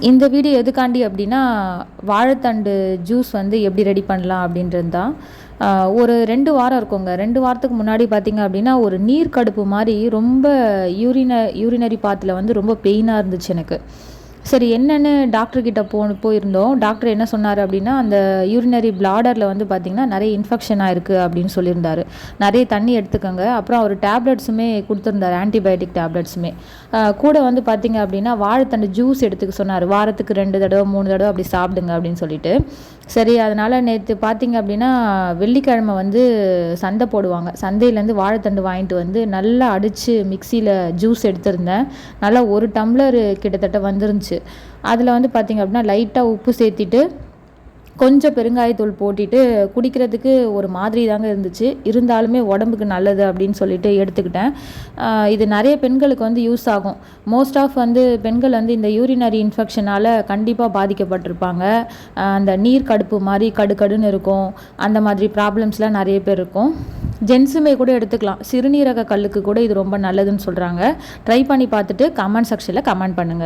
இந்த வீடியோ எதுக்காண்டி அப்படின்னா, வாழைத்தண்டு ஜூஸ் வந்து எப்படி ரெடி பண்ணலாம் அப்படின்றது தான். ஒரு 2 வாரம் இருக்குங்க. 2 வாரத்துக்கு முன்னாடி பார்த்தீங்க அப்படின்னா, ஒரு நீர் கடுப்பு மாரி ரொம்ப யூரினரி பாத்தில் வந்து ரொம்ப பெயினாக இருந்துச்சு எனக்கு. சரி என்னன்னு டாக்டர்கிட்ட போயிருந்தோம். டாக்டர் என்ன சொன்னார் அப்படின்னா, அந்த யூரினரி பிளாடரில் வந்து பார்த்திங்கன்னா நிறைய இன்ஃபெக்ஷன் ஆயிருக்கு அப்படின்னு சொல்லியிருந்தாரு. நிறைய தண்ணி எடுத்துக்கோங்க. அப்புறம் அவர் டேப்லெட்ஸுமே கொடுத்துருந்தாரு, ஆன்டிபயோட்டிக் டேப்லெட்ஸுமே. கூட வந்து பார்த்திங்க அப்படின்னா வாழைத்தண்டு ஜூஸ் எடுத்துக்க சொன்னார். வாரத்துக்கு 2 தடவை 3 தடவை அப்படி சாப்பிடுங்க அப்படின்னு சொல்லிட்டு. சரி அதனால் நேற்று பார்த்திங்க அப்படின்னா வெள்ளிக்கிழமை வந்து சந்தை போடுவாங்க. சந்தையிலேருந்து வாழைத்தண்டு வாங்கிட்டு வந்து நல்லா அடித்து மிக்சியில் ஜூஸ் எடுத்திருந்தேன். நல்லா 1 டம்ளர் கிட்டத்தட்ட வந்துருந்துச்சு. அதில் வந்து பார்த்திங்க அப்படின்னா லைட்டாக உப்பு சேர்த்திட்டு கொஞ்சம் பெருங்காயத்தூள் போட்டுட்டு குடிக்கிறதுக்கு ஒரு மாதிரி தாங்க இருந்துச்சு. இருந்தாலுமே உடம்புக்கு நல்லது அப்படின்னு சொல்லிட்டு எடுத்துக்கிட்டேன். இது நிறைய பெண்களுக்கு வந்து யூஸ் ஆகும். மோஸ்ட் ஆஃப் வந்து பெண்கள் வந்து இந்த யூரினரி இன்ஃபெக்ஷனால் கண்டிப்பாக பாதிக்கப்பட்டிருப்பாங்க. அந்த நீர் கடுப்பு மாதிரி கடுன்னு இருக்கும். அந்த மாதிரி ப்ராப்ளம்ஸ்லாம் நிறைய பேர் இருக்கும். ஜென்ஸுமே கூட எடுத்துக்கலாம். சிறுநீரக கல்லுக்கு கூட இது ரொம்ப நல்லதுன்னு சொல்கிறாங்க. ட்ரை பண்ணி பார்த்துட்டு கமெண்ட் செக்ஷனில் கமெண்ட் பண்ணுங்கள்.